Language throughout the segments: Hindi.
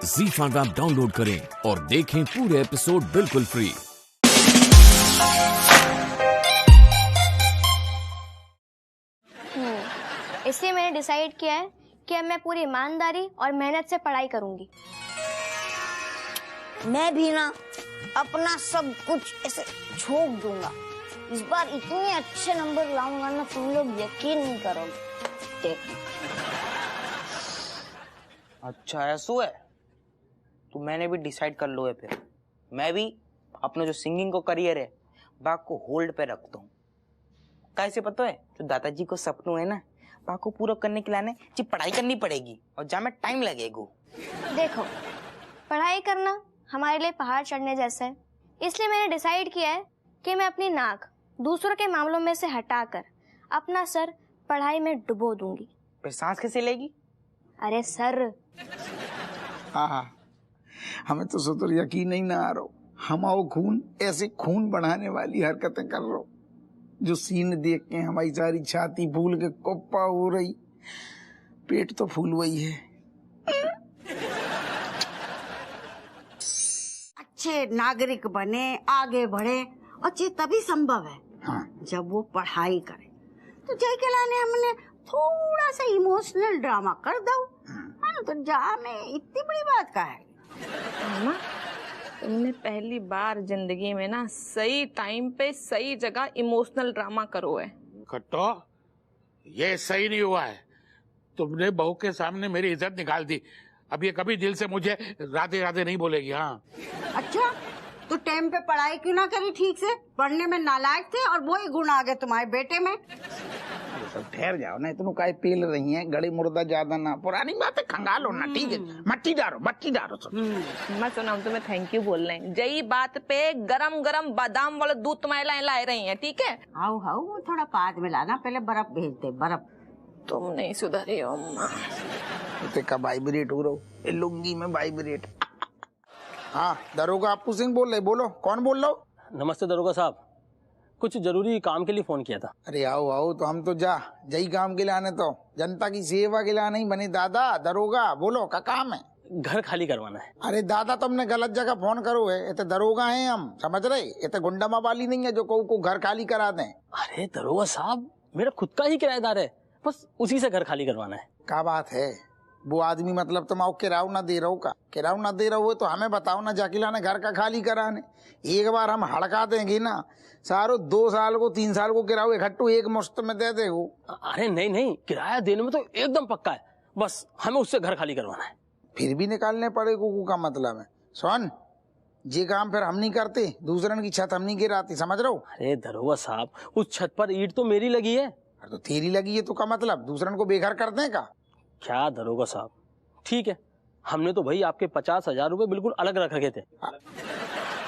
ZEE5 ऐप डाउनलोड करें और देखें पूरे एपिसोड बिल्कुल फ्री। इसलिए मैंने डिसाइड किया है कि अब मैं पूरी ईमानदारी और मेहनत से पढ़ाई करूंगी। मैं भी ना अपना सब कुछ ऐसे झोंक दूंगा। इस बार इतने अच्छे नंबर लाऊंगा ना, तुम लोग यकीन नहीं करोगे। देखो। अच्छा ऐसा है, तो मैंने भी डिसाइड कर लो है। फिर मैं भी अपना जो सिंगिंग को करियर है बाग को होल्ड पे रखता हूँ। कैसे पता है, जो दादाजी को सपनों है ना, बाग को पूरा करने के लिए जी पढ़ाई करनी पड़ेगी और जहाँ में टाइम लगेगा। देखो, पढ़ाई करना हमारे लिए पहाड़ चढ़ने जैसा है। इसलिए मैंने डिसाइड किया है कि मैं अपनी नाक दूसरों के मामलों में से हटाकर अपना सर पढ़ाई में डुबो दूंगी। फिर सांस कैसे लेगी? अरे सर। हाँ, हमें तो सुतुल यकीन नहीं ना आ रहा। हम आओ खून ऐसे खून बढ़ाने वाली हरकतें कर रहे हो, जो सीन देख के हमारी सारी छाती फूल के कोप्पा हो रही। पेट तो फूल वही है। अच्छे नागरिक बने, आगे बढ़े, अच्छे तभी संभव है। हाँ। जब वो पढ़ाई करे। तो जय के लाने हमने थोड़ा सा इमोशनल ड्रामा कर दो। हाँ, तो जा में इतनी बड़ी बात का है। मामा, तुमने पहली बार जिंदगी में ना सही टाइम पे सही जगह इमोशनल ड्रामा करो है। कट्टो, ये सही नहीं हुआ है। तुमने बहू के सामने मेरी इज्जत निकाल दी। अब ये कभी दिल से मुझे राधे राधे नहीं बोलेगी। हाँ। अच्छा, तो टाइम पे पढ़ाई क्यों ना करी ठीक से? पढ़ने में नालायक थे और वही गुण आ गए तुम्हारे बेटे में। सब ठहर जाओ ना, इतनों काय पेल रही हैं। गड़ी मुर्दा ज्यादा ना, पुरानी बातें खंगालो ना। ठीक है, मट्टी डालो सब। मैं सुना हूँ तुम्हें थैंक यू बोल रहे हैं। जई बात पे गरम गरम बादाम वाला दूध तुम्हारे लाए रही है। ठीक है, आओ वो थोड़ा पाद में लाना, पहले बर्फ भेज दे। बर्फ तुम नहीं सुधरी हो अम्मा। का वाइब्रेट हो रहा, लुंगी में वाइब्रेट। हाँ, दरोगा आपू सिंह बोल रहे, बोलो कौन बोल रहा हो? नमस्ते दरोगा साहब, कुछ जरूरी काम के लिए फोन किया था। अरे आओ तो हम तो जई काम के लिए आने, तो जनता की सेवा के लिए नहीं बने दादा। दरोगा बोलो का काम है? घर खाली करवाना है। अरे दादा, तुमने गलत जगह फोन करो है। ये दरोगा हैं हम, समझ रहे? ये गुंडामा वाली नहीं है जो को घर खाली करा दें। अरे दरोगा साहब, मेरा खुद का ही किराएदार है, बस उसी से घर खाली करवाना है। क्या बात है? वो आदमी मतलब तुम आओ किराऊ ना दे रहो का? किराऊ ना दे रहो तो हमें बताओ ना, जाके लाने घर का खाली कराने। एक बार हम हड़का देंगे ना सारो, 2 साल को 3 साल को किराऊ इकट्ठू एक मुश्त में दे देगो। अरे नहीं, किराया देने में तो एकदम पक्का है, बस हमें उससे घर खाली करवाना है। फिर भी निकालने पड़ेगा का मतलब है। सुन, ये काम फिर हम नहीं करते, दूसरन की छत हम नहीं गिराती, समझ रहे हो? अरे दरोगा साहब, उस छत पर ईंट तो मेरी लगी है। तो तेरी लगी है तो का मतलब दूसरन को बेघर कर दें का? क्या दरोगा साहब, ठीक है, हमने तो भाई आपके 50,000 रुपए बिल्कुल अलग रख रखे थे।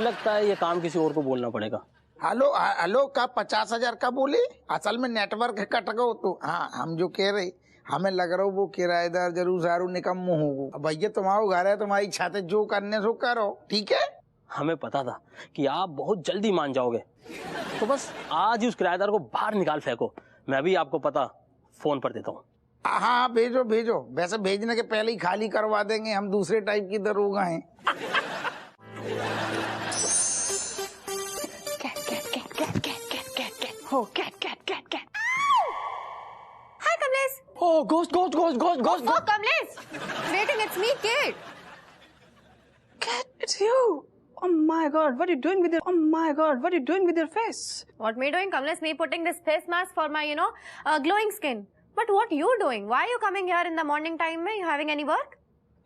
लगता है ये काम किसी और को बोलना पड़ेगा। हेलो का 50,000 का बोले? असल में नेटवर्क कट गो तो। हाँ, हम जो कह रहे, हमें लग रहा वो किराएदार जरूर सारू निकम्मो होगो। भैया तुम्हारा घर है, तुम्हारी छत, जो करने सो करो, ठीक है? हमें पता था कि आप बहुत जल्दी मान जाओगे, तो बस आज ही उस किराएदार को बाहर निकाल फेंको। मैं भी आपको पता फोन पर देता हूँ। हाँ, भेजो। वैसे भेजने के पहले ही खाली करवा देंगे, हम दूसरे टाइप की दरोगा हैं। Cat. Hi Kamlesh. Oh, ghost. Oh, Kamlesh. Waiting, it's me, Kate. Kate, it's you. Oh my God, what are you doing with your face? What me doing, Kamlesh? Me putting this face mask for my, glowing skin. But what you doing? Why are you coming here in the morning time? You having any work?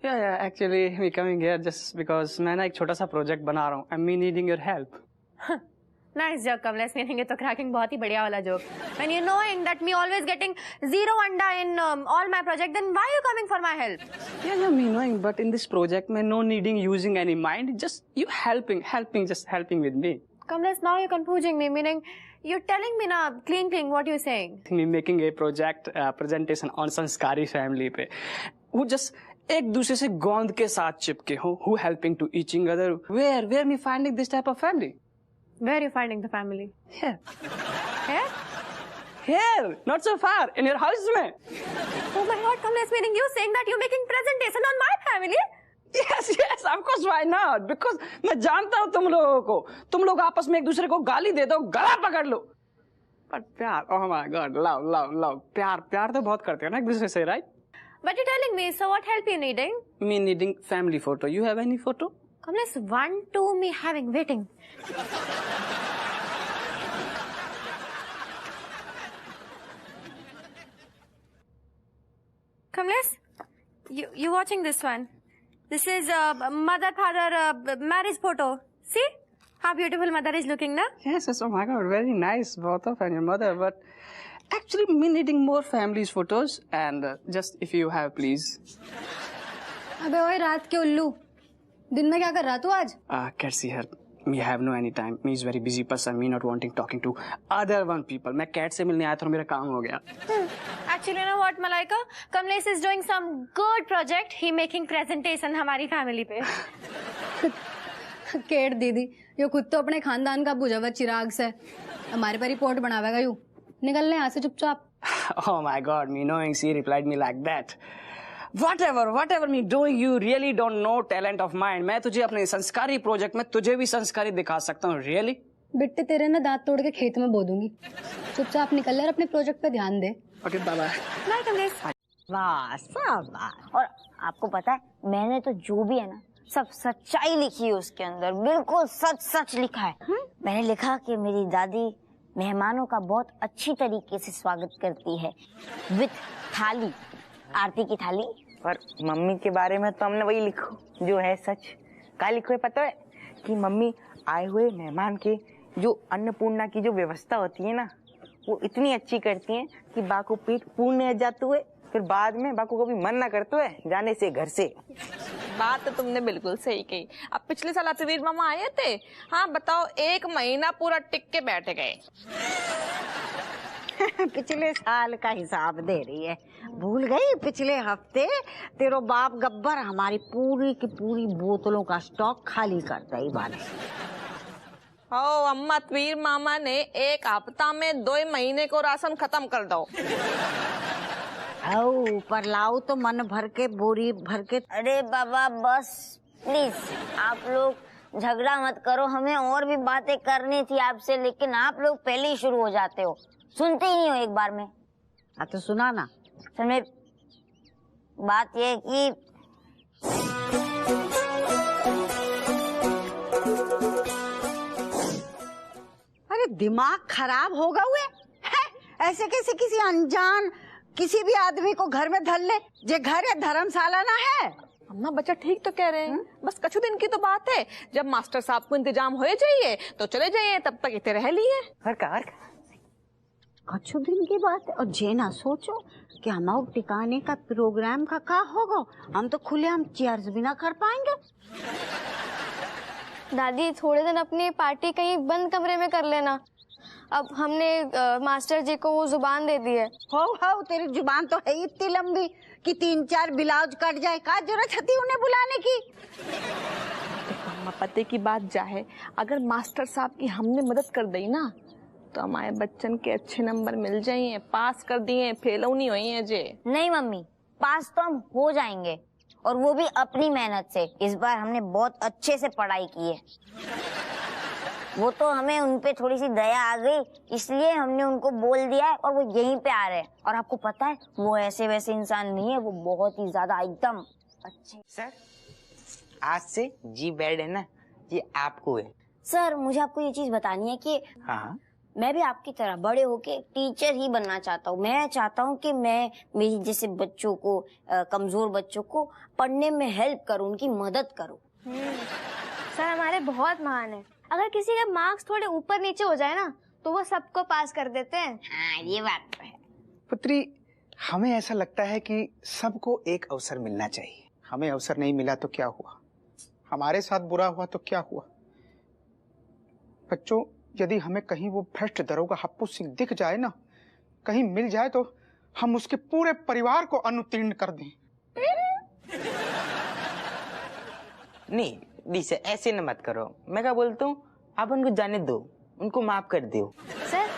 Yeah, actually we coming here just because मैं ना एक छोटा सा प्रोजेक्ट बना रहा हूँ. I'm needing your help. Nice joke, Kamlesh. Meaning ये तो cracking बहुत ही बढ़िया वाला joke. When you knowing that me always getting 0 anda in all my project, then why you coming for my help? Yeah, me knowing, but in this project, मैं no needing using any mind, just you just helping with me. Kamlesh, now you're confusing me. Meaning you're telling me now, clean, what you saying? Me making a project presentation on संस्कारी family पे, वो just एक दूसरे से गोंद के साथ चिपके हो, who helping to each other. Where me finding this type of family? Where are you finding the family? Here. Here? Not so far. In your house में. Oh my God, Kamlesh, meaning you saying that you're making presentation on my family? Yeah. Yes, yes, of course, why not? Because मैं जानता हूँ तुम लोगों को, तुम लोग आपस में एक दूसरे को गाली दे दो, गला पकड़ लो, पर प्यार, oh my God, love, प्यार तो बहुत करते हो ना एक दूसरे से, right? But you're telling me, so what help you needing? Me needing family photo. You have any photo? Kamlesh, 1, 2, me having waiting. Kamlesh, you watching this one? This is mother-father marriage photo. See how beautiful mother is looking now? Yes, oh my God, very nice, both of and your mother. But actually, me needing more families photos and just if you have, please. अबे ओए रात के उल्लू, दिन में क्या कर रहा तू आज? Can't see her. Me have no any time. Me is very busy person. Me not wanting talking to other one people. मैं कैट से मिलने आया था और मेरा काम हो गया. Actually, you know what, Malaika? Kamlesh is doing some good project. He making presentation हमारी family पे. केट दीदी, यो खुद तो अपने खानदान का बुझा हुआ चिराग से हमारे पर रिपोर्ट बनावेगा यू. निकलने यहाँ से चुपचाप. Oh my God, me knowing she replied me like that. Whatever me doing, you really don't know talent of mine. मैं तुझे अपने संस्कारी प्रोजेक्ट में तुझे भी संस्कारी दिखा सकता हूँ. Really? बिट्टे तेरे ना दांत तोड़ के खेत में बो दूंगी. चुपचाप निकल ले, अपने प्रोजेक्ट पे ध्यान दे. Okay, bye bye. Bye, Kamlesh. वाह शाबाश. और आपको पता है मैंने तो जो भी है ना सब सच्चाई लिखी है उसके अंदर, बिल्कुल सच लिखा है. मैंने लिखा कि मेरी दादी मेहमानों का बहुत अच्छी तरीके से स्वागत करती है विद थाली, आरती की थाली. और मम्मी के बारे में तो हमने वही लिखो जो है सच. क्या लिखो है पता है? कि मम्मी आए हुए मेहमान के जो अन्नपूर्णा की जो व्यवस्था होती है ना वो इतनी अच्छी करती हैं कि बा को पेट पूर्ण जाते हुए फिर बाद में बा को कभी मन ना करते हुए जाने से घर से. बात तो तुमने बिल्कुल सही कही. अब पिछले साल अतवीर मामा आए थे. हाँ बताओ, 1 महीना पूरा टिक के बैठ गए. पिछले साल का हिसाब दे रही है. भूल गई पिछले हफ्ते तेरो बाप गब्बर हमारी पूरी की पूरी बोतलों का स्टॉक खाली करता ही बाने. ओ अम्मा, अतवीर मामा ने 1 हफ्ता में 2 महीने को राशन खत्म कर दो. आओ पर लाओ तो मन भर के बोरी भर के. अरे बाबा बस प्लीज आप लोग झगड़ा मत करो, हमें और भी बातें करनी थी आपसे, लेकिन आप लोग पहले ही शुरू हो जाते हो, सुनते ही नहीं हो एक बार में. तो सुना ना. समय बात ये कि अरे दिमाग खराब होगा हुए है? ऐसे कैसे किसी अनजान किसी भी आदमी को घर में धर ले, जे घर है धर्मशाला ना है. अम्मा बच्चा ठीक तो कह रहे हैं. बस कुछ दिन की तो बात है. जब मास्टर साहब को इंतजाम हो जाइए तो चले जाइए, तब तक इतने रह लिए. कुछ दिन की बात है. और जे ना सोचो कि हमारे टिकाने का प्रोग्राम का होगा. हम तो खुले हम चेयर्स भी ना कर पाएंगे. दादी थोड़े दिन अपनी पार्टी कहीं बंद कमरे में कर लेना. अब हमने मास्टर जी को वो जुबान दे दी है. हो तेरी जुबान तो है इतनी लंबी कि 3-4 ब्लाउज कट जाए. का जरूरत थी उन्हें बुलाने की. अम्मा पते की बात जाए, अगर मास्टर साहब की हमने मदद कर दी ना तो हमारे बच्चन के अच्छे नंबर मिल जाइए. पास कर दिए, फेल नहीं हुई है जे. नहीं मम्मी, पास तो हम हो जाएंगे, और वो भी अपनी मेहनत से. इस बार हमने बहुत अच्छे से पढ़ाई की है. वो तो हमें उनपे थोड़ी सी दया आ गई, इसलिए हमने उनको बोल दिया है और वो यहीं पे आ रहे हैं. और आपको पता है वो ऐसे वैसे इंसान नहीं है, वो बहुत ही ज्यादा एकदम अच्छे. सर आज से जी बेड है ना ये आपको है. सर मुझे आपको ये चीज बतानी है कि हाँ मैं भी आपकी तरह बड़े होके टीचर ही बनना चाहता हूँ. मैं चाहता हूँ कि मैं मेरी जैसे बच्चों को, कमजोर बच्चों को पढ़ने में हेल्प करूँ, उनकी मदद करूँ. सर हमारे बहुत महान है. अगर किसी का मार्क्स थोड़े ऊपर नीचे हो जाए ना तो वो सबको पास कर देते हैं. हाँ ये बात तो है. पुत्री, हमें ऐसा लगता है कि सबको एक अवसर मिलना चाहिए. हमें अवसर नहीं मिला तो क्या हुआ, हमारे साथ बुरा हुआ तो क्या हुआ. बच्चों, यदि हमें कहीं वो भ्रष्ट दरोगा हप्पू सिंह दिख जाए ना, कहीं मिल जाए तो हम उसके पूरे परिवार को अनुत्तीर्ण कर दें. नहीं दिशा ऐसे न मत करो. मैं क्या बोलता हूँ, आप उनको जाने दो, उनको माफ कर दो. सर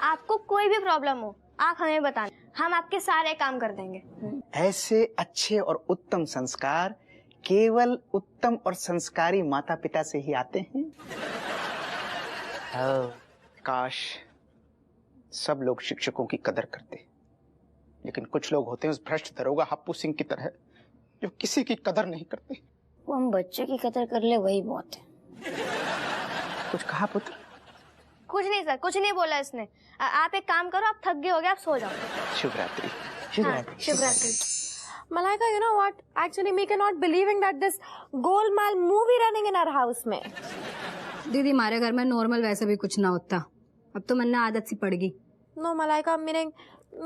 आपको कोई भी प्रॉब्लम हो आप हमें बताना, हम आपके सारे काम कर देंगे. ऐसे अच्छे और उत्तम संस्कार केवल उत्तम और संस्कारी माता पिता से ही आते हैं। काश सब लोग शिक्षकों की कदर करते, लेकिन कुछ लोग होते हैं उस भ्रष्ट दरोगा हप्पू सिंह की तरह जो किसी की कदर नहीं करते। वो हम बच्चे की कदर कर ले वही बहुत है। कुछ कहा पुत्र? कुछ नहीं सर, कुछ नहीं बोला इसने। आप एक काम करो, आप थक गए हो गए, आप सो जाओ। शुभ रात्रि। शुभ रात्रि। Malaika, you know what? Actually, me cannot believing that this Golmaal movie running in our house में। दीदी हमारे घर में नॉर्मल वैसे भी कुछ ना होता, अब तो मन में आदत सी पड़ गई। No, Malaika, meaning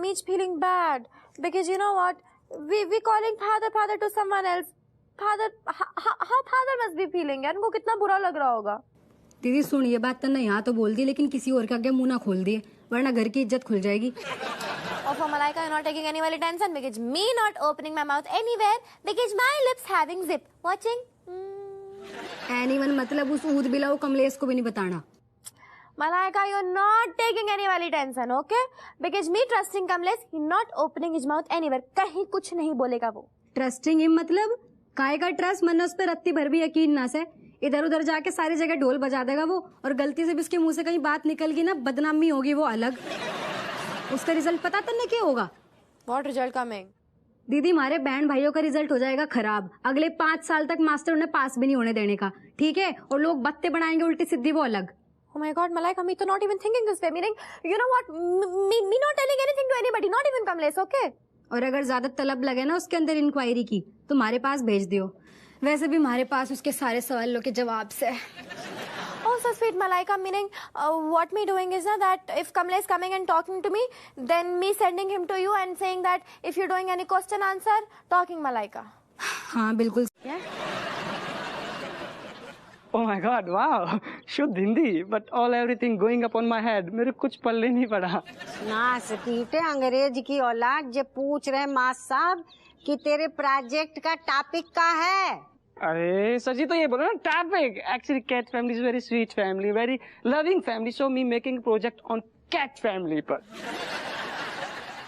me's feeling bad because you know what? We calling father to someone else. Father, how father must be feeling? यार उनको कितना बुरा लग रहा होगा। दीदी सुन, ये बात तो यहाँ तो बोल दी, लेकिन किसी और के आगे मुंह ना खोल दिए, वरना घर की इज्जत खुल जाएगी। Or for Malaika, you're not taking any valid attention because me not opening my mouth anywhere because my lips having zip. Watching? Anyone मतलब उस ऊद बिलाऊ कमलेश को भी नहीं बताना। Malaika, you're not taking any valid attention, okay? Because me trusting Kamlesh, he not opening his mouth anywhere. कहीं कुछ नहीं बोलेगा वो। ट्रस्टिंग हिम मतलब काय का ट्रस्ट, मन उस पर रत्ती भर भी यकीन ना से, इधर उधर जाके सारी जगह ढोल बजा देगा वो, और गलती से भी उसके मुंह से कहीं बात निकल गई ना, बदनामी होगी वो अलग। उसका रिजल्ट पता तन्ने क्या होगा? What result coming? दीदी हमारे बहन भाइयों का रिजल्ट हो जाएगा खराब, अगले 5 साल तक मास्टर उन्हें पास भी नहीं होने देने का, ठीक है? और लोग बत्ते बनाएंगे उल्टी सिद्धि, वो अलग। Oh my God, Malaika, me तो not even thinking this way. Meaning, you know what? Me not telling anything to anybody, not even Kamlesh, okay? और अगर ज्यादा तलब लगे ना उसके अंदर इंक्वायरी की, तो हमारे पास भेज दियो, वैसे भी हमारे पास उसके सारे सवालों के जवाब से। Oh, so sweet, Malaika. Meaning, what me doing is that if Kamlesh coming and talking to me, then me sending him to you and saying that if you're doing any question answer, talking Malaika. हाँ बिल्कुल। Oh my God, wow, शुद्ध Hindi, but all everything going up on my head. मेरे कुछ पल्ले नहीं पड़ा। ना सतीटे अंग्रेज की औलाद जो पूछ रहे मास साहब कि तेरे प्रोजेक्ट का टॉपिक क्या है? अरे सची तो ये बोलो ना topic. Actually, cat family is very sweet family, very loving family. So me making project on cat family पर।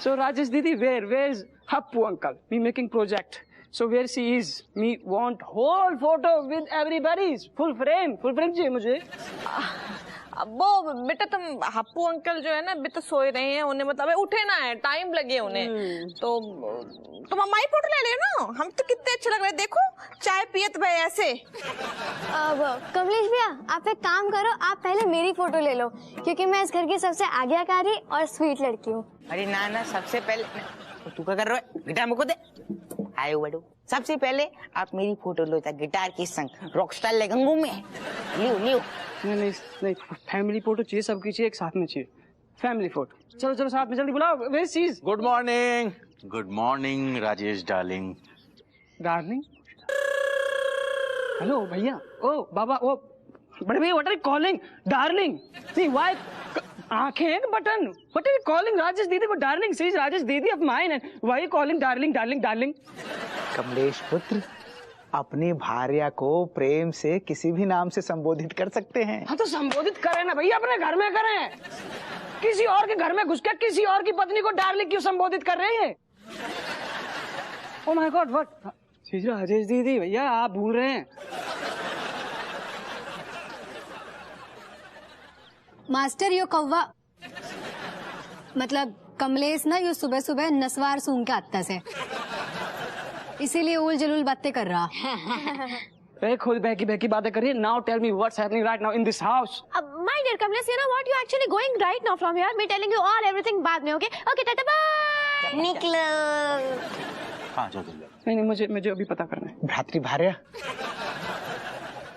So Rajesh दीदी, where's Happu uncle? Me making project. So where she is? Me want whole photo with everybody's full frame चाहिए मुझे। वो बेटा तुम हप्पू अंकल जो है ना अभी तो सोए रहे हैं, उन्हें मतलब उठे ना है, टाइम लगे उन्हें, तो तुम हमारी फोटो ले लेना, हम तो कितने अच्छे लग रहे हैं, देखो चाय पियत भाई ऐसे। अब कमलेश भैया आप एक काम करो, आप पहले मेरी फोटो ले लो, क्योंकि मैं इस घर की सबसे आज्ञाकारी और स्वीट लड़की हूँ। अरे ना सबसे पहले तू क्या कर रहा है? गिटार मुझको दे। आयो बड़ो, सबसे पहले आप मेरी फोटो लो गिटार के संग, रॉकस्टार लगेंगे में। लियो नहीं फैमिली फोटो चाहिए, सबकी चाहिए, एक साथ में चाहिए फैमिली फोटो। चलो साथ में जल्दी बुलाओ। Where she is? Good morning Rajesh darling. Hello भैया। ओ बाबा, ओ बड़े भैया, what are you calling darling? See why आंखें एक button, what are you calling Rajesh दीदी को डार्लिंग? सी इज राजेश दीदी of mine and why you calling darling? Kamlesh पुत्र, अपनी भार्या को प्रेम से किसी भी नाम से संबोधित कर सकते हैं। हाँ तो संबोधित करें ना भैया, अपने घर में करें। किसी और के घर में घुस के किसी और की पत्नी को डार्लिंग क्यों संबोधित कर रहे हैं? Oh my God, what? Rajesh दीदी भैया आप भूल रहे हैं। मास्टर यो कौवा मतलब कमलेश ना यो सुबह सुबह नसवार सूंघ के आता से, इसीलिए उल जलूल बातें कर रहा। खुद बहकी बातें करिए। Now tell me what's happening right now in this house. My dear Kamlesh, you know what? You're actually going right now from here. Me telling you all everything बाद में, okay? Okay, tata bye. निकलो। हाँ जो दिल। नहीं मुझे अभी पता करना है। भ्रातृ भार्या,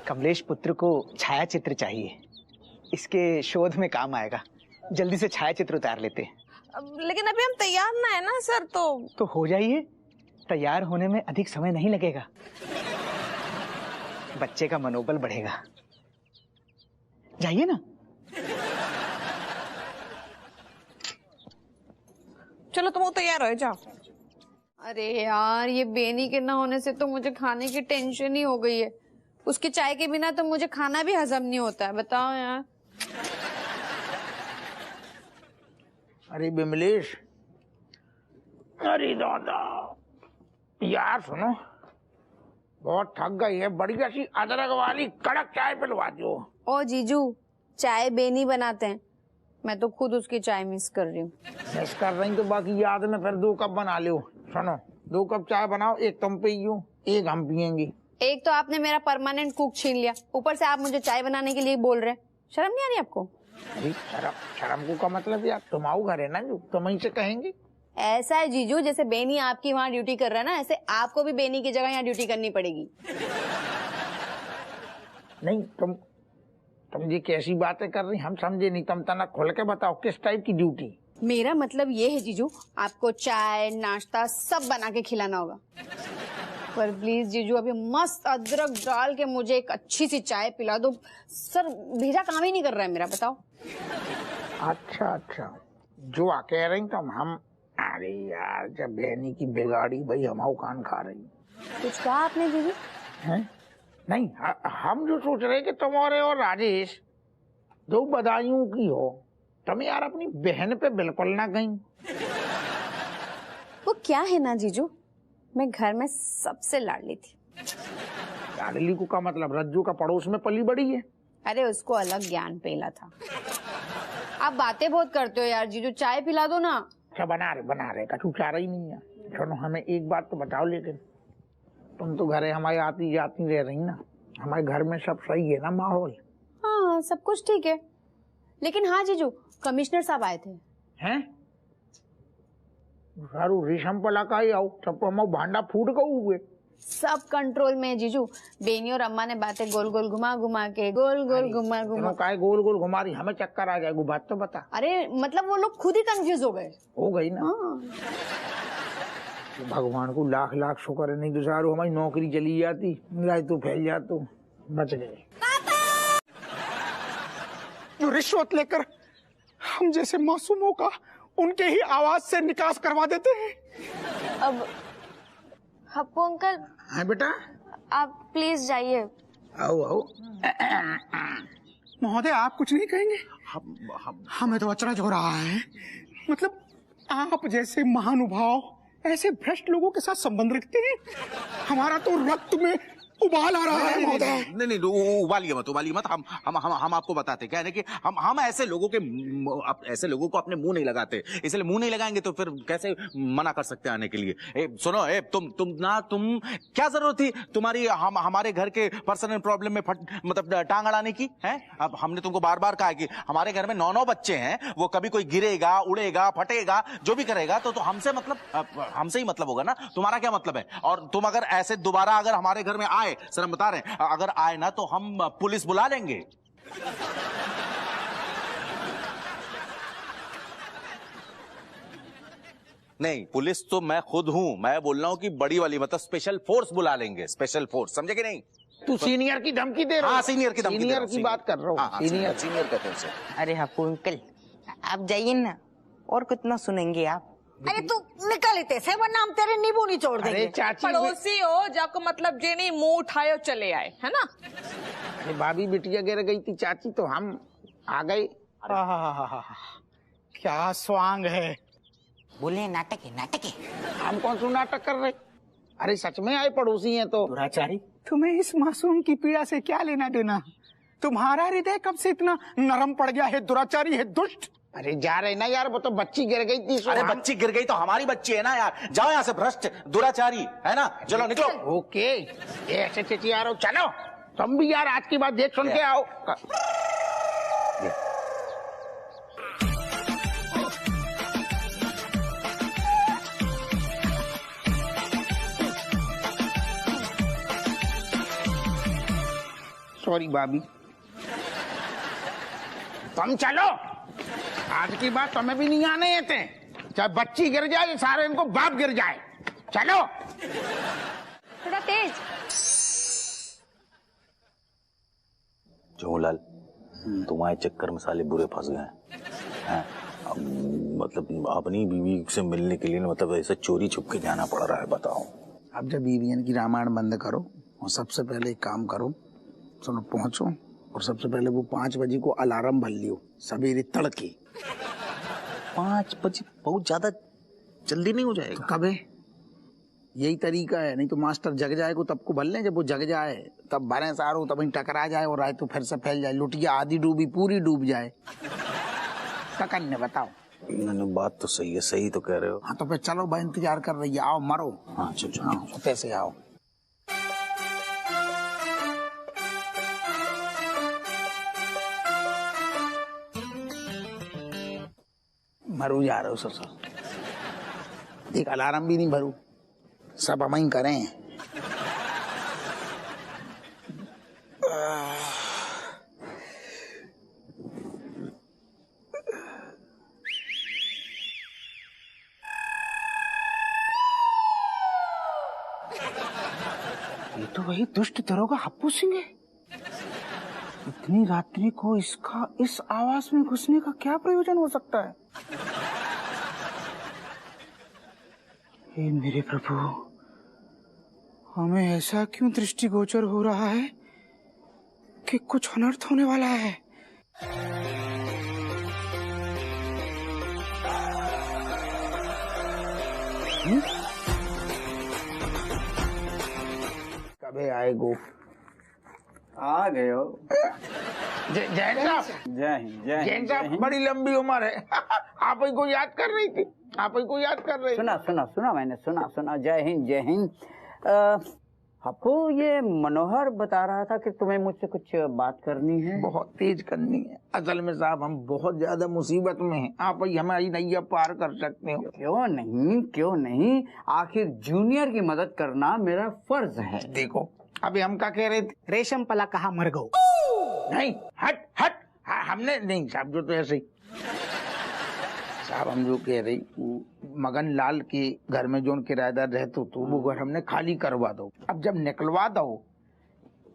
कमलेश पुत्र को छायाचित्र चाहिए, इसके शोध में काम आएगा। जल्दी से छायाचित्र उतार लेते हैं। लेकिन अभी हम तैयार ना है ना सर, तो हो जाइए, तैयार होने में अधिक समय नहीं लगेगा, बच्चे का मनोबल बढ़ेगा। जाइए ना। चलो तुम तैयार हो जाओ। अरे यार, ये बेनी के ना होने से तो मुझे खाने की टेंशन ही हो गई है। उसकी चाय के बिना तो मुझे खाना भी हजम नहीं होता है, बताओ यार। अरे बिमलेश, अरे दादा यार सुनो, बहुत थक गई है, बढ़िया सी अदरक वाली कड़क चाय पिलवा दो। ओ जीजू, चाय बेनी बनाते हैं, मैं तो खुद उसकी चाय मिस कर रही हूँ। मिस कर रही तो बाकी याद में फिर 2 कप बना लो। सुनो, 2 कप चाय बनाओ, 1 तुम पियो, 1 हम पियेंगे। एक तो आपने मेरा परमानेंट कुक छीन लिया, ऊपर से आप मुझे चाय बनाने के लिए बोल रहे हैं। शर्म नहीं आ रही आपको? अरे शर्म को का मतलब यार, तुम आओ घर है ना, जो तुम ही से कहेंगे। ऐसा है जीजू, जैसे बेनी आपकी वहाँ ड्यूटी कर रहा है ना, ऐसे आपको भी बेनी की जगह यहाँ ड्यूटी करनी पड़ेगी। नहीं, तुम ये कैसी बातें कर रही, हम समझे नहीं। तुम तना खोल के बताओ किस टाइप की ड्यूटी। मेरा मतलब ये है जीजू, आपको चाय नाश्ता सब बना के खिलाना होगा। पर प्लीज जीजू, अभी मस्त अदरक डाल के मुझे एक अच्छी सी चाय पिला दो। सर भेजा काम ही नहीं कर रहा है मेरा, बताओ। अच्छा, जो आ कह रही तुम हम। अरे यार, जब बहनी की बिगाड़ी भाई हमारे कान खा रही। कुछ कहा आपने जीजू? हैं? नहीं, हम जो सोच रहे कि तुम्हारे और राजेश 2 बदायूं की हो, तुम यार अपनी बहन पे बिल्कुल ना गई। वो क्या है ना जीजू, मैं घर में सबसे लाडली थी। लाडली को का मतलब रज्जू का पड़ोस में पली बड़ी है। अरे उसको अलग ज्ञान पेला था। आप बातें बहुत करते हो यार जीजू, चाय पिला दो ना। अच्छा बना रहे कछु चाह रही नहीं है। सुनो, हमें एक बात तो बताओ, लेकिन तुम तो घरे हमारे आती जाती रह रही ना, हमारे घर में सब सही है ना माहौल? हाँ सब कुछ ठीक है, लेकिन हाँ जीजू, कमिश्नर साहब आए थे। हैं? सारू रेशम पला का ही आओ, सबको हम भांडा फूट गए हुए। सब कंट्रोल में जीजू। बेनी और अम्मा ने बातें गोल गोल घुमा घुमा के काय गोल गोल घुमा रही, हमें चक्कर आ जाएगा, बात तो बता। अरे मतलब वो लोग खुद ही कंफ्यूज हो गए। हो गई ना। भगवान को लाख लाख शुक्र है, नहीं तो सारू हमारी नौकरी चली जाती, राय तो फैल जातो, बच गए। जो रिश्वत लेकर हम जैसे मासूमों का उनके ही आवाज से निकास करवा देते हैं। अब हप्पू अंकल। हाँ बेटा, आप प्लीज जाइए। आओ। महोदय, आप कुछ नहीं कहेंगे? हमें तो अचरज हो रहा है। मतलब आप जैसे महानुभाव ऐसे भ्रष्ट लोगों के साथ संबंध रखते हैं? हमारा तो रक्त में उबाल आ रहा है महोदय। नहीं उबालिए मत। हम आपको बताते क्या है कि हम ऐसे लोगों को अपने मुंह नहीं लगाते, इसलिए मुंह नहीं लगाएंगे तो फिर कैसे मना कर सकते हैं आने के लिए। सुनो, तुम क्या जरूरत थी तुम्हारी हमारे घर के पर्सनल प्रॉब्लम में मतलब टांग अड़ाने की है? अब हमने तुमको बार बार कहा कि हमारे घर में 9 बच्चे हैं, वो कभी कोई गिरेगा, उड़ेगा, फटेगा, जो भी करेगा तो हमसे हमसे ही मतलब होगा ना। तुम्हारा क्या मतलब है? और तुम अगर ऐसे दोबारा अगर हमारे घर में आए, सर हम बता रहे हैं, अगर आए ना तो हम पुलिस बुला लेंगे। नहीं, पुलिस तो मैं खुद हूं, मैं बोल रहा हूं कि बड़ी वाली मतलब स्पेशल फोर्स बुला लेंगे, स्पेशल फोर्स, समझे कि नहीं? तू सीनियर की धमकी दे रहा है? हाँ, सीनियर की धमकी, सीनियर की बात कर रहा हूँ। सीनियर कहते हैं उसे। अरे हप्पू अंकल, आप जाइए ना, और कितना सुनेंगे आप? अरे तू निकल इते से, वरना हम तेरे नींबू नहीं छोड़ देंगे। पड़ोसी हो जाको मतलब जे नहीं मुंह उठाए चले आए, है ना? अरे भाभी बिटिया गिर गई थी चाची, तो हम आ गए। क्या स्वांग है। बोले नाटक है। हम कौन सा नाटक कर रहे? अरे सच में आए पड़ोसी हैं तो। दुराचारी, तुम्हें इस मासूम की पीड़ा से क्या लेना देना? तुम्हारा हृदय कब से इतना नरम पड़ गया है दुराचारी, है दुष्ट? अरे जा रहे ना यार, वो तो बच्ची गिर गई थी। अरे बच्ची गिर गई तो हमारी बच्ची है ना यार, जाओ यहाँ से भ्रष्ट दुराचारी, है ना? चलो निकलो। ओके, ऐसे चिचिया रहो, चलो तुम भी यार आज की बात देख सुन के आओ। सॉरी भाभी, तुम चलो, आज की बात तुम्हें भी नहीं आने थे। चाहे बच्ची गिर जाए, सारे इनको बाप गिर जाए। चलो थोड़ा तेज। जोलाल, तुम्हारे चक्कर में साले बुरे फंस गए हैं। मतलब अपनी बीवी से मिलने के लिए मतलब ऐसे चोरी छुप के जाना पड़ रहा है, बताओ। अब जब बीवियन की रामायण बंद करो और सबसे पहले एक काम करो, सुनो, पहुंचो और सबसे पहले वो 5 बजे को अलार्म भर लियो, सवेरे तड़के। 5 बजे बहुत ज्यादा जल्दी नहीं हो जाएगा? तो कब है? यही तरीका है, नहीं तो मास्टर जग जाए को तब को भल लें, जब वो जग जाए तब भरे सारो, तब टकरा जाए और आए तो फिर से फैल जाए, लुटिया आधी डूबी पूरी डूब जाए। क्या करने बताओ? नहीं, बात तो सही है, सही तो कह रहे हो। हाँ तो फिर चलो भाई, इंतजार कर रही है, आओ मरो। हाँ चलो, हाँ कैसे आओ। मरू जा रहे हो ससुर, एक अलार्म भी नहीं भरू, सब हम ही करें। ये तो वही दुष्ट दरोगा हप्पू सिंह है। इतनी रात्रि को इसका इस आवास में घुसने का क्या प्रयोजन हो सकता है? हे मेरे प्रभु, हमें ऐसा क्यों दृष्टिगोचर हो रहा है कि कुछ अनर्थ होने वाला है। कभी आएगो? आ गए हो। जैन साहब, जय हिंद। जय जैन साहब, बड़ी लंबी उम्र है। आप ही को याद कर रही थी, आप ही को याद कर रही थी। सुना मैंने, सुना। जय हिंद, जय हिंद। हप्पू, ये मनोहर बता रहा था कि तुम्हें मुझसे कुछ बात करनी है। बहुत तेज करनी है। असल में साहब हम बहुत ज्यादा मुसीबत में हैं, आप ही हमारी नैया पार कर सकते हो। क्यों नहीं, आखिर जूनियर की मदद करना मेरा फर्ज है। देखो अभी हम क्या कह रहे थे, रेशम पला कहा मर गो। नहीं हट, हमने नहीं साहब, जो तो ऐसे ही साहब हम जो कह रही, मगन लाल के घर में जो किराएदार रहते तो वो घर हमने खाली करवा दो। अब जब निकलवा दो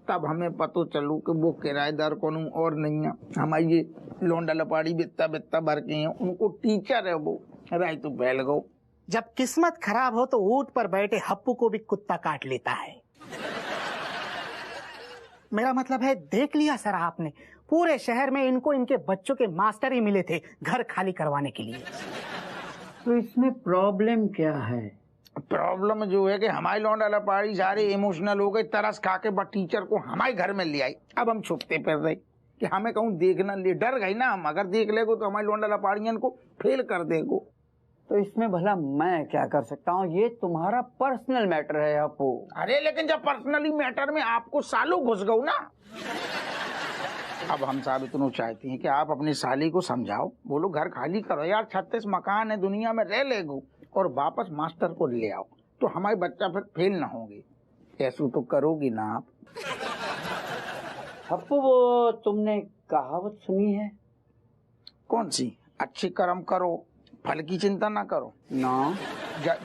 तब हमें पता चलू कि वो किराएदार कौन और नहीं है, हमारी ये लोंडा लपाड़ी बित्ता भर के हैं, उनको टीचर है वो, राय तो बैल गो। जब किस्मत खराब हो तो ऊंट पर बैठे हप्पू को भी कुत्ता काट लेता है। मेरा मतलब है, देख लिया सर आपने, पूरे शहर में इनको इनके बच्चों के मास्टर ही मिले थे घर खाली करवाने के लिए। तो इसमें प्रॉब्लम क्या है? प्रॉब्लम जो है कि हमारी लौंडा लपाड़ी सारे इमोशनल हो गए, तरस खा के बस टीचर को हमारे घर में ले आई। अब हम छुपते फिर रहे कि हमें कहूँ देखना ले, डर गई ना हम, अगर देख लेगो तो हमारी लौंडा लपाड़ियन को फेल कर देगो। तो इसमें भला मैं क्या कर सकता हूँ? ये तुम्हारा पर्सनल मैटर है हप्पू। अरे लेकिन जब पर्सनली मैटर में आपको सालों घुस गो ना। अब हम साहब इतना चाहते हैं कि आप अपनी साली को समझाओ, बोलो घर खाली करो यार, 36 मकान है दुनिया में, रह लेगो और वापस मास्टर को ले आओ, तो हमारे बच्चा फिर फेल ना होंगे। ऐसा तो करोगी ना आप? हप्पू, वो तुमने कहावत सुनी है? कौन सी? अच्छी कर्म करो, फल की चिंता ना करो ना।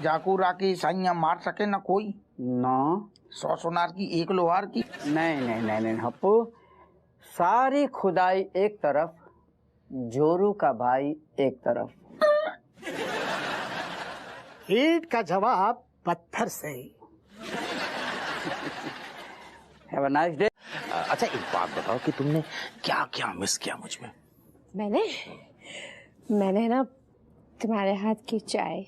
जाकू राकी साइया मार सके ना कोई ना। 100 सोनार की 1 लोहार की। नहीं हप्पू, सारी खुदाई एक तरफ, जोरू का भाई एक तरफ। ईंट का जवाब पत्थर से। Have a nice day. अच्छा एक बात बताओ कि तुमने क्या क्या मिस किया मुझ में? मैंने ना तुम्हारे हाथ की चाय,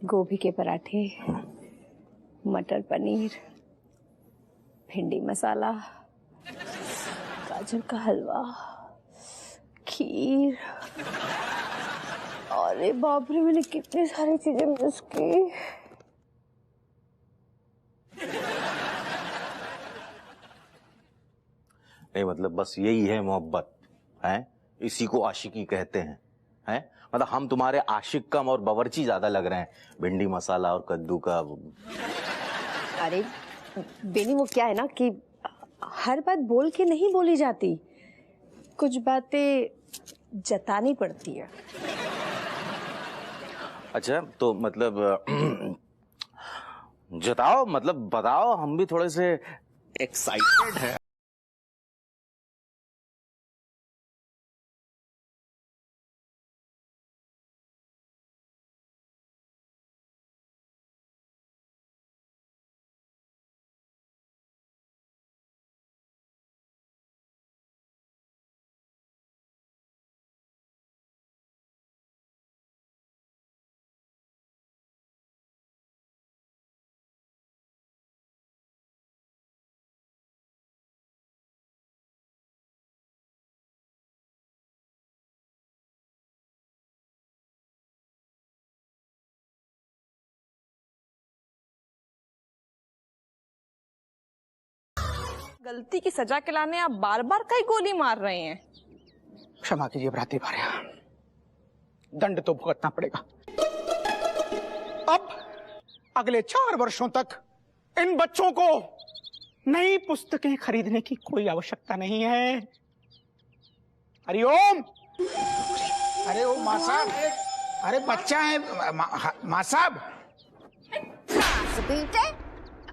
गोभी के पराठे, मटर पनीर, भिंडी मसाला, गाजर का हलवा, खीर, अरे बाप रे मैंने कितनी सारी चीजें मिस की। नहीं मतलब बस यही है मोहब्बत, है इसी को आशिकी कहते हैं। मतलब हम तुम्हारे आशिक कम और बावर्ची ज्यादा लग रहे हैं, भिंडी मसाला और कद्दू का। अरे बेनी, वो क्या है ना कि हर बात बोल के नहीं बोली जाती, कुछ बातें जतानी पड़ती है। अच्छा तो मतलब जताओ, मतलब बताओ, हम भी थोड़े से एक्साइटेड हैं। गलती की सजा के लाने आप बार बार कई गोली मार रहे हैं। क्षमा कीजिए भ्रातृ भार्या, दंड तो भुगतना पड़ेगा। अब अगले 4 वर्षों तक इन बच्चों को नई पुस्तकें खरीदने की कोई आवश्यकता नहीं है। हरिओम। अरे ओ माँ साहब, अरे बच्चा है माँ साहब।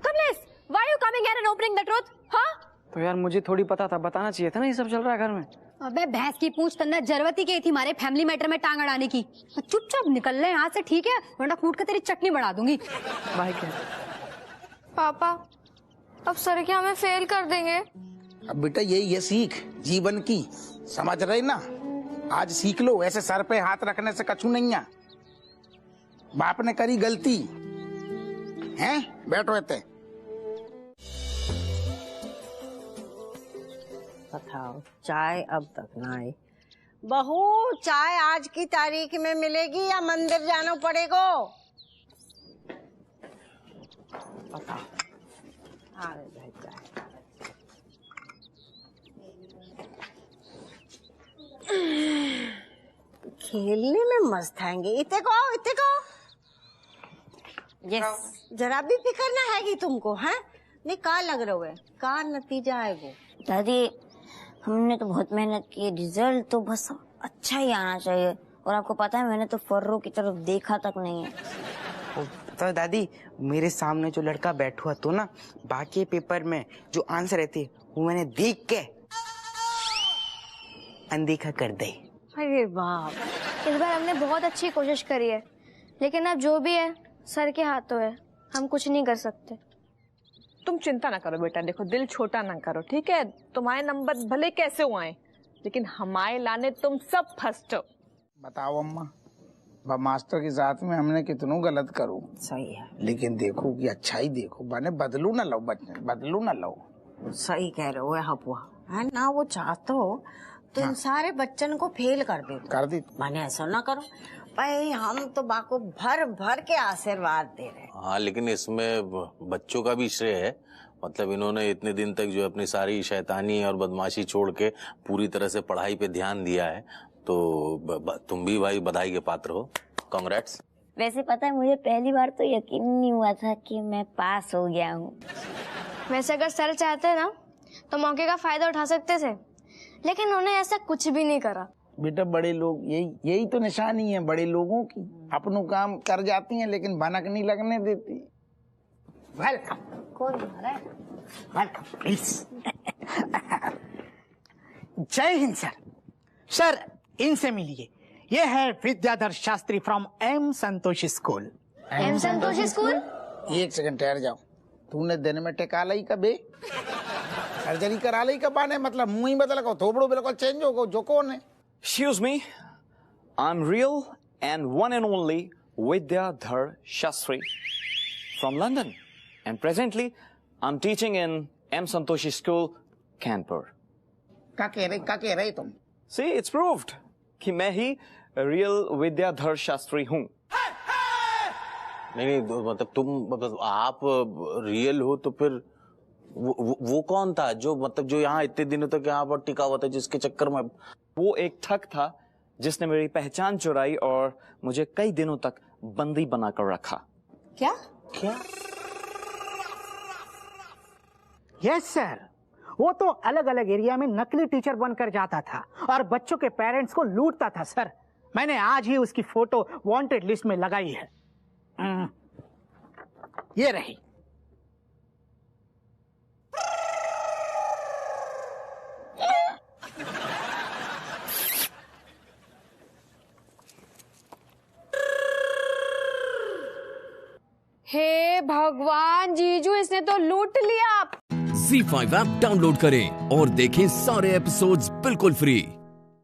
Kamlesh, why are you coming here and opening the truth? हाँ? तो यार मुझे थोड़ी पता था, बताना चाहिए था ना ये सब चल रहा है घर में। अबे भैंस की पूंछ तन्ना जरूरत ही थी हमारे फैमिली मैटर में टांग अड़ाने की। चुपचाप निकल ले यहाँ से, ठीक है? वरना कूट के तेरी चटनी बढ़ा दूंगी। भाई क्या? पापा, अब सर क्या हमें फेल कर देंगे? अब बेटा ये सीख जीवन की, समझ रहे ना? आज सीख लो, ऐसे सर पे हाथ रखने से कछु नहीं है। बाप ने करी गलती हैं, बैठो इतने। बताओ, चाय अब तक ना आई। बहू, चाय आज की तारीख में मिलेगी या मंदिर जाना पड़ेगा? बताओ। खेलने में मस्त आएंगे। इतने को यस, जरा भी फिक्र ना है कि तुमको, हैं? नहीं का लग रहा है, का नतीजा आएगा? दादी, हमने तो बहुत मेहनत की, रिजल्ट तो बस अच्छा ही आना चाहिए। और आपको पता है मैंने तो फर्रो की तरफ देखा तक नहीं है। तो दादी, मेरे सामने जो लड़का बैठा हुआ तो ना, बाकी पेपर में जो आंसर रहते वो मैंने देख के अनदेखा कर दे। अरे बाप, इस बार हमने बहुत अच्छी कोशिश करी है, लेकिन अब जो भी है सर के हाथों है, हम कुछ नहीं कर सकते। तुम चिंता ना करो बेटा, देखो दिल छोटा ना करो, ठीक है? तुम्हारे नंबर भले कैसे हुए, लेकिन हमारे लाने तुम सब फर्स्ट हो। बताओ अम्मा, मास्टर के साथ में हमने कितनों गलत करूं। सही है, लेकिन देखो कि अच्छा ही देखो, बने बदलू ना लो, बदलू ना लो। सही कह रहे हो हपुआ, है ना? वो चाहते हो तो इन सारे बच्चन को फेल कर दी। माने ऐसा ना करो भाई, हम तो बाको भर भर के आशीर्वाद दे रहे हैं। हाँ, लेकिन इसमें बच्चों का भी श्रेय है। मतलब इन्होंने इतने दिन तक जो अपनी सारी शैतानी और बदमाशी छोड़ के पूरी तरह से पढ़ाई पे ध्यान दिया है, तो तुम भी भाई बधाई के पात्र हो। कांग्रेट्स। वैसे पता है, मुझे पहली बार तो यकीन नहीं हुआ था कि मैं पास हो गया हूँ। वैसे अगर सर चाहते ना तो मौके का फायदा उठा सकते थे, लेकिन उन्होंने ऐसा कुछ भी नहीं करा। बेटा, बड़े लोग यही तो निशानी है बड़े लोगों की, अपनों काम कर जाती हैं लेकिन भनक नहीं लगने देती। वेलकम। कौन है? Welcome please. जय हिंद सर। सर, इनसे मिलिए, ये है Vidyadhar Shastri from M Santoshi school. M Santoshi school? एक सेकंड ठहर जाओ, तूने दिन में टेका लाई कबे? सर्जरी करा ली कब आने? मतलब मुंह ही बदल गो, थोबड़ो बिल्कुल चेंज हो गो, जो कौन है? Excuse me, I'm real and one and only Vidyadhar Shastri from London, and presently I'm teaching in M. Santoshi School, Kanpur. क्या कह रहे तुम? See, it's proved कि मैं ही real Vidyadhar Shastri हूँ। नहीं, मतलब तुम आप रियल हो तो फिर वो कौन था जो यहाँ इतने दिनों तक यहाँ पर टिका हुआ था, जिसके चक्कर में? वो एक ठग था जिसने मेरी पहचान चुराई और मुझे कई दिनों तक बंदी बनाकर रखा। क्या? यस सर, वो तो अलग अलग एरिया में नकली टीचर बनकर जाता था और बच्चों के पेरेंट्स को लूटता था सर। मैंने आज ही उसकी फोटो वांटेड लिस्ट में लगाई है। ये रही। हे भगवान, जीजू इसने तो लूट लिया। ZEE5 ऐप डाउनलोड करें और देखें सारे एपिसोड्स बिल्कुल फ्री।